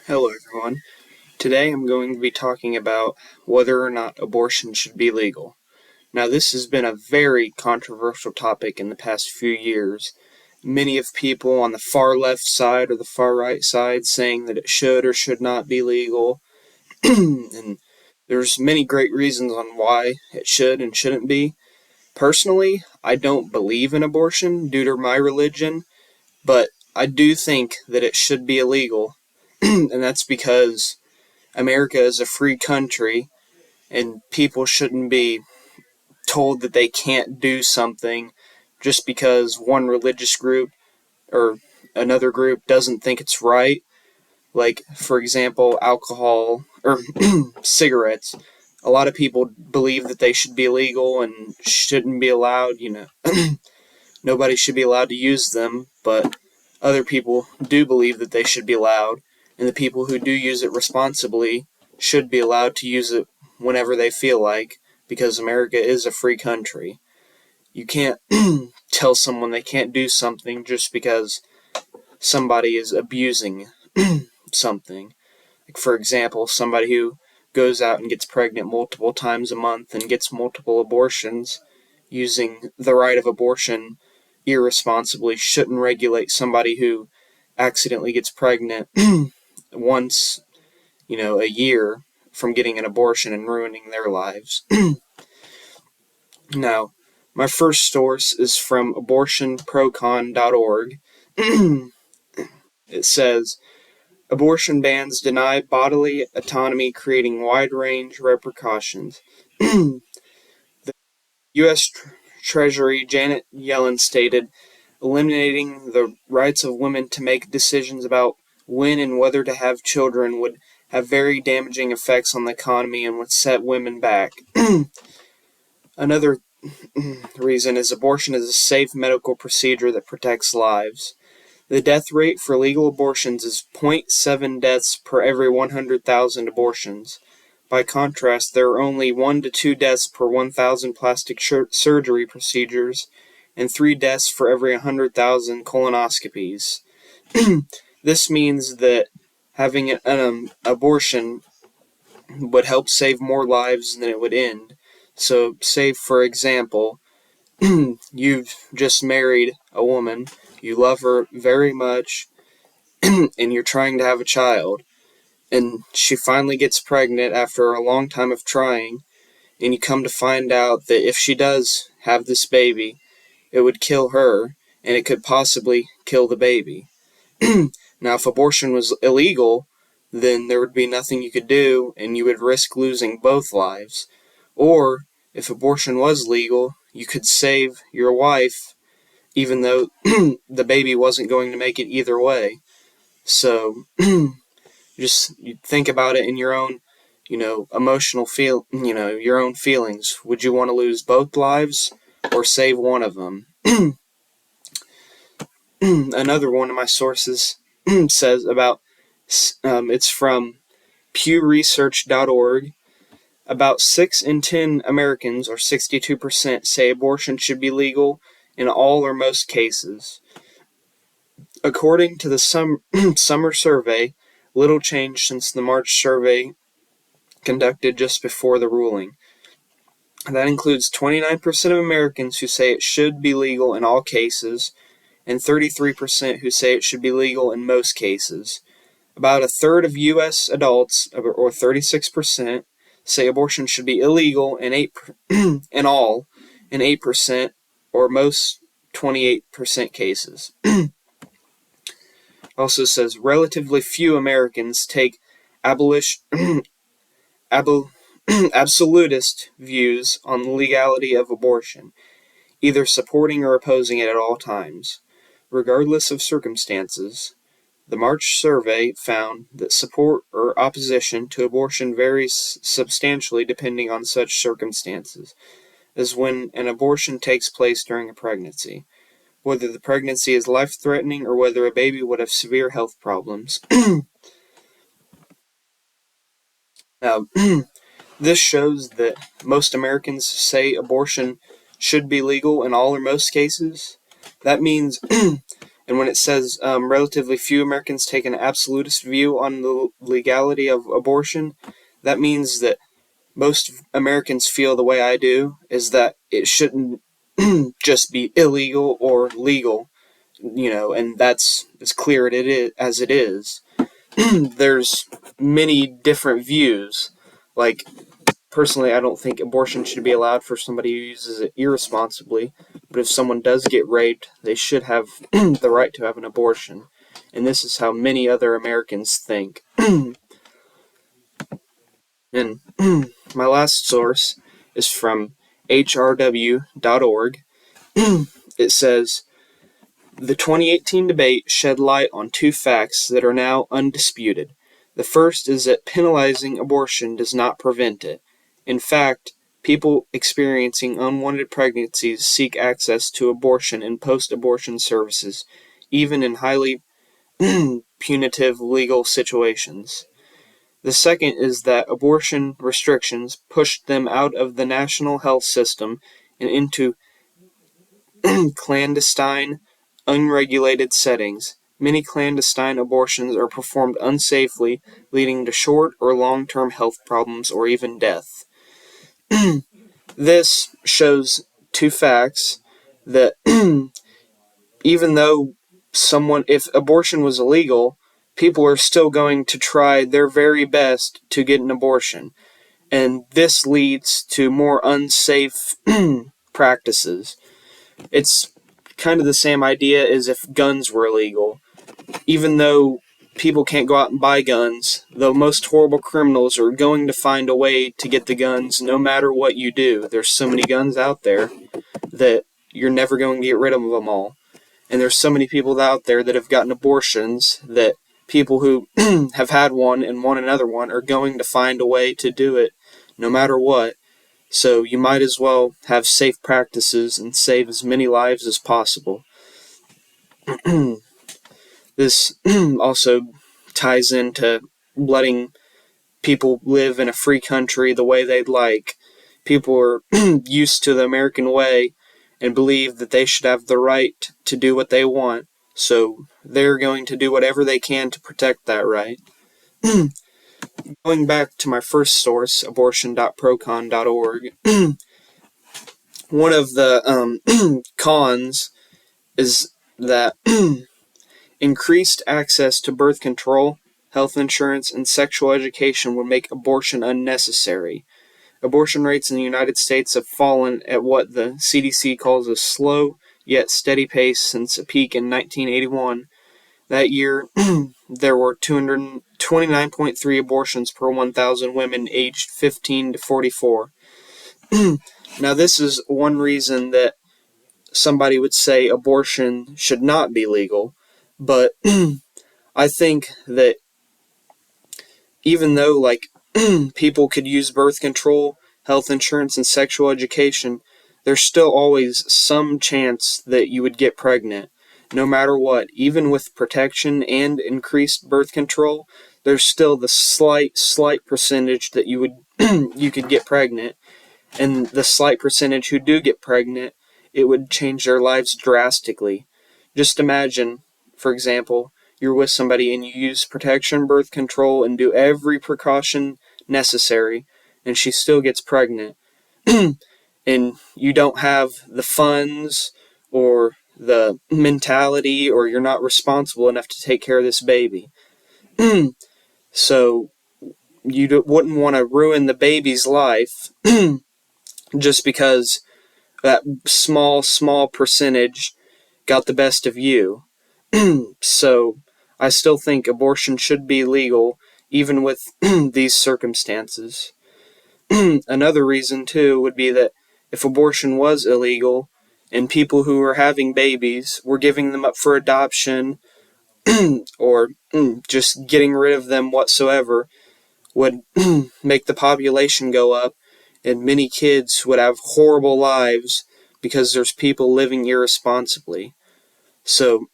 Hello, everyone. Today I'm going to be talking about whether or not abortion should be legal. Now, this has been a very controversial topic in the past few years. Many of people on the far left side or the far right side saying that it should or should not be legal. And there's many great reasons on why it should and shouldn't be. Personally, I don't believe in abortion due to my religion, but I do think that it should be illegal. And that's because America is a free country and people shouldn't be told that they can't do something just because one religious group or another group doesn't think it's right. Like, for example, alcohol or cigarettes. A lot of people believe that they should be illegal and shouldn't be allowed. Nobody should be allowed to use them, but other people do believe that they should be allowed, and the people who do use it responsibly should be allowed to use it whenever they feel like, because America is a free country. You can't tell someone they can't do something just because somebody is abusing something. Like, for example, somebody who goes out and gets pregnant multiple times a month and gets multiple abortions using the right of abortion irresponsibly shouldn't regulate somebody who accidentally gets pregnant once, a year from getting an abortion and ruining their lives. Now, my first source is from abortionprocon.org. It says, abortion bans deny bodily autonomy, creating wide-range repercussions. The U.S. Treasury Janet Yellen stated, eliminating the rights of women to make decisions about when and whether to have children would have very damaging effects on the economy and would set women back. Another reason is abortion is a safe medical procedure that protects lives. The death rate for legal abortions is 0.7 deaths per every 100,000 abortions. By contrast, there are only 1 to 2 deaths per 1,000 plastic surgery procedures and 3 deaths for every 100,000 colonoscopies. This means that having an abortion would help save more lives than it would end. So, say for example, you've just married a woman, you love her very much, and you're trying to have a child, and she finally gets pregnant after a long time of trying, and you come to find out that if she does have this baby, it would kill her, and it could possibly kill the baby. Now, if abortion was illegal, then there would be nothing you could do, and you would risk losing both lives. Or, if abortion was legal, you could save your wife, even though the baby wasn't going to make it either way. So, just think about it in your own, your own feelings. Would you want to lose both lives or save one of them? Another one of my sources says about, it's from pewresearch.org. About 6 in 10 Americans, or 62%, say abortion should be legal in all or most cases. According to the summer survey, little changed since the March survey conducted just before the ruling. That includes 29% of Americans who say it should be legal in all cases, and 33% who say it should be legal in most cases. About a third of U.S. adults, or 36%, say abortion should be illegal in in all, in 8% or most 28% cases. Also says relatively few Americans take absolutist views on the legality of abortion, either supporting or opposing it at all times, regardless of circumstances. The March survey found that support or opposition to abortion varies substantially depending on such circumstances, as when an abortion takes place during a pregnancy, whether the pregnancy is life-threatening or whether a baby would have severe health problems. Now, this shows that most Americans say abortion should be legal in all or most cases. That means And when it says relatively few Americans take an absolutist view on the legality of abortion, that means that most Americans feel the way I do, is that it shouldn't just be illegal or legal, and that's as clear as it is. There's many different views. Like, personally, I don't think abortion should be allowed for somebody who uses it irresponsibly, but if someone does get raped, they should have the right to have an abortion. And this is how many other Americans think. And my last source is from hrw.org. It says, the 2018 debate shed light on two facts that are now undisputed. The first is that penalizing abortion does not prevent it. In fact, people experiencing unwanted pregnancies seek access to abortion and post-abortion services, even in highly punitive legal situations. The second is that abortion restrictions pushed them out of the national health system and into clandestine, unregulated settings. Many clandestine abortions are performed unsafely, leading to short or long-term health problems or even death. This shows two facts that even though if abortion was illegal, people are still going to try their very best to get an abortion. And this leads to more unsafe practices. It's kind of the same idea as if guns were illegal. Even though people can't go out and buy guns, the most horrible criminals are going to find a way to get the guns no matter what you do. There's so many guns out there that you're never going to get rid of them all. And there's so many people out there that have gotten abortions that people who have had one and want another one are going to find a way to do it no matter what. So you might as well have safe practices and save as many lives as possible. This also ties into letting people live in a free country the way they'd like. People are used to the American way and believe that they should have the right to do what they want, so they're going to do whatever they can to protect that right. Going back to my first source, abortion.procon.org, one of the cons is that increased access to birth control, health insurance, and sexual education would make abortion unnecessary. Abortion rates in the United States have fallen at what the CDC calls a slow yet steady pace since a peak in 1981. That year, there were 229.3 abortions per 1,000 women aged 15 to 44. Now, this is one reason that somebody would say abortion should not be legal, but I think that even though, people could use birth control, health insurance, and sexual education, there's still always some chance that you would get pregnant. No matter what, even with protection and increased birth control, there's still the slight percentage that you could get pregnant. And the slight percentage who do get pregnant, it would change their lives drastically. Just imagine, for example, you're with somebody and you use protection, birth control, and do every precaution necessary, and she still gets pregnant. And you don't have the funds or the mentality, or you're not responsible enough to take care of this baby. So you wouldn't want to ruin the baby's life just because that small percentage got the best of you. So I still think abortion should be legal even with these circumstances. Another reason too would be that if abortion was illegal and people who were having babies were giving them up for adoption or just getting rid of them whatsoever, would make the population go up, and many kids would have horrible lives because there's people living irresponsibly. So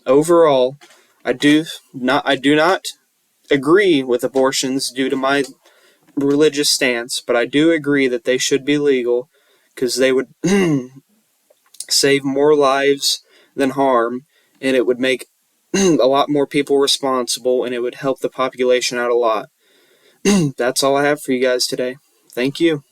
overall, I do not agree with abortions due to my religious stance, but I do agree that they should be legal because they would save more lives than harm, and it would make a lot more people responsible, and it would help the population out a lot. That's all I have for you guys today. Thank you.